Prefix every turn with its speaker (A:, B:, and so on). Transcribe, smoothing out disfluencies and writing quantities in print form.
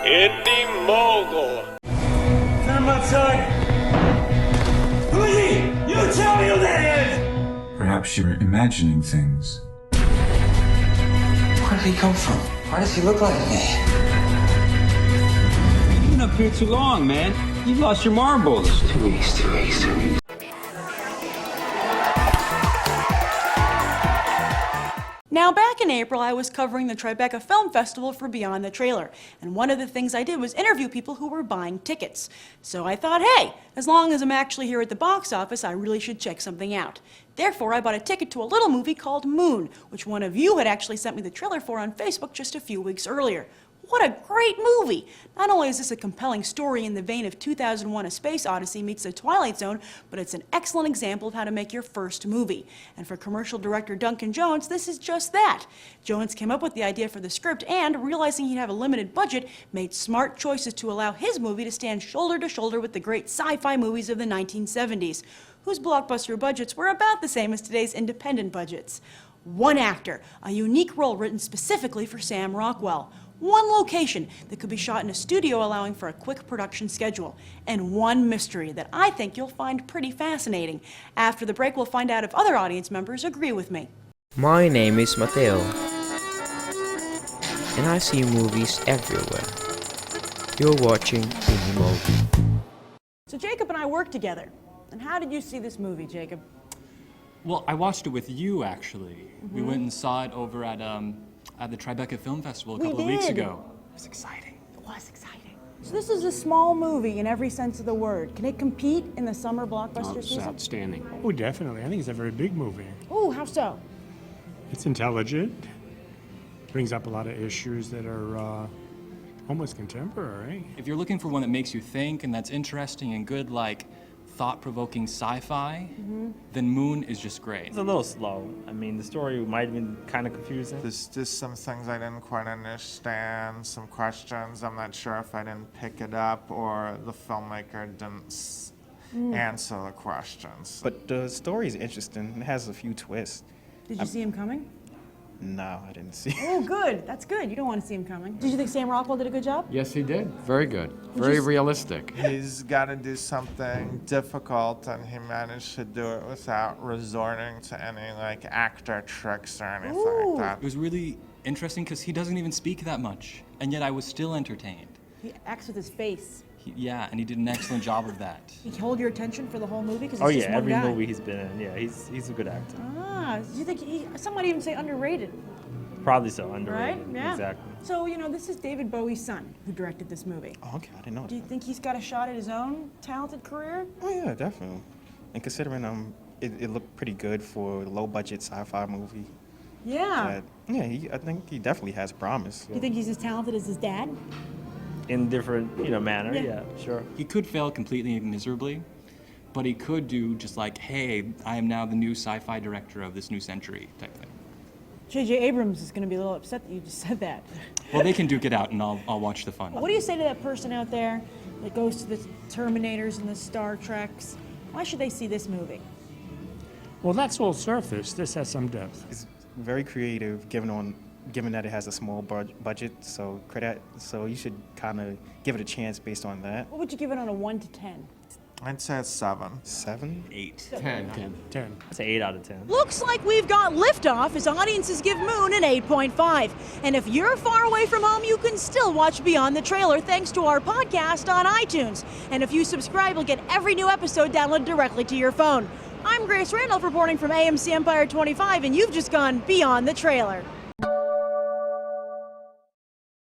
A: Indy Mogul.
B: Turn my son. Who is he? You tell me who that is!
C: Perhaps you're imagining things.
D: Where did he come from? Why does he look like me?
E: You've been up here too long, man. You've lost your marbles.
D: 2 weeks, 2 weeks, 2 weeks.
F: Now, back in April, I was covering the Tribeca Film Festival for Beyond the Trailer, and one of the things I did was interview people who were buying tickets. So I thought, hey, as long as I'm actually here at the box office, I really should check something out. Therefore, I bought a ticket to a little movie called Moon, which one of you had actually sent me the trailer for on Facebook just a few weeks earlier. What a great movie! Not only is this a compelling story in the vein of 2001: A Space Odyssey meets The Twilight Zone, but it's an excellent example of how to make your first movie. And for commercial director Duncan Jones, this is just that. Jones came up with the idea for the script and, realizing he'd have a limited budget, made smart choices to allow his movie to stand shoulder to shoulder with the great sci-fi movies of the 1970s, whose blockbuster budgets were about the same as today's independent budgets. One actor, a unique role written specifically for Sam Rockwell. One location that could be shot in a studio, allowing for a quick production schedule. And one mystery that I think you'll find pretty fascinating. After the break, we'll find out if other audience members agree with me.
G: My name is Mateo, and I see movies everywhere. You're watching Indy Mogul.
F: So Jacob and I work together. And how did you see this movie, Jacob?
H: Well, I watched it with you, actually. We went and saw it over at the Tribeca Film Festival a couple of weeks ago. It was exciting.
F: It was exciting. So this is a small movie in every sense of the word. Can it compete in the summer blockbuster
I: It's
F: season?
I: outstanding.
B: Oh, definitely. I think it's a very big movie.
F: Ooh, how so?
B: It's intelligent. Brings up a lot of issues that are almost contemporary.
H: If you're looking for one that makes you think and that's interesting and good, like thought-provoking sci-fi, then Moon is just great.
J: It's a little slow. I mean, the story might have been kind of confusing.
K: There's just some things I didn't quite understand, some questions. I'm not sure if I didn't pick it up or the filmmaker didn't answer the questions.
J: But the story is interesting. It has a few twists.
F: Did you see him coming?
J: No, I didn't see it.
F: Oh, good. That's good. You don't want to see him coming. Did you think Sam Rockwell did a good job?
I: Yes, he did. Very good. Very realistic.
K: He's got to do something difficult, and he managed to do it without resorting to any like actor tricks or anything like that.
H: It was really interesting because he doesn't even speak that much, and yet I was still entertained.
F: He acts with his face.
H: Yeah, and he did an excellent job of that.
F: He hold your attention for the whole movie? Cause
J: Oh
F: it's
J: yeah,
F: just one
J: every
F: guy.
J: movie he's been in. Yeah, he's a good actor.
F: Ah, do you think some might even say underrated?
J: Probably so, underrated.
F: Right? Yeah.
J: Exactly.
F: So, you know, this is David Bowie's son who directed this movie.
J: Oh, okay, I didn't know
F: Do you
J: that.
F: think he's got a shot at his own talented career?
J: Oh yeah, definitely. And considering it looked pretty good for a low-budget sci-fi movie.
F: Yeah.
J: Yeah, I think he definitely has promise.
F: Do you think he's as talented as his dad?
J: In different, manner, yeah, sure.
H: He could fail completely and miserably, but he could do just like, hey, I am now the new sci-fi director of this new century type thing.
F: J.J. Abrams is going to be a little upset that you just said that.
H: Well, they can duke it out, and I'll watch the fun.
F: What do you say to that person out there that goes to the Terminators and the Star Treks? Why should they see this movie?
B: Well, that's all surface. This has some depth.
J: It's very creative, given that it has a small budget, so you should kind of give it a chance based on that.
F: What would you give it on a 1 to 10?
K: I'd say it's 7.
J: 7?
H: 8.
I: 10.
B: 10.
J: That's an 8 out of 10.
F: Looks like we've got liftoff as audiences give Moon an 8.5. And if you're far away from home, you can still watch Beyond the Trailer thanks to our podcast on iTunes. And if you subscribe, you'll get every new episode downloaded directly to your phone. I'm Grace Randolph reporting from AMC Empire 25, and you've just gone Beyond the Trailer.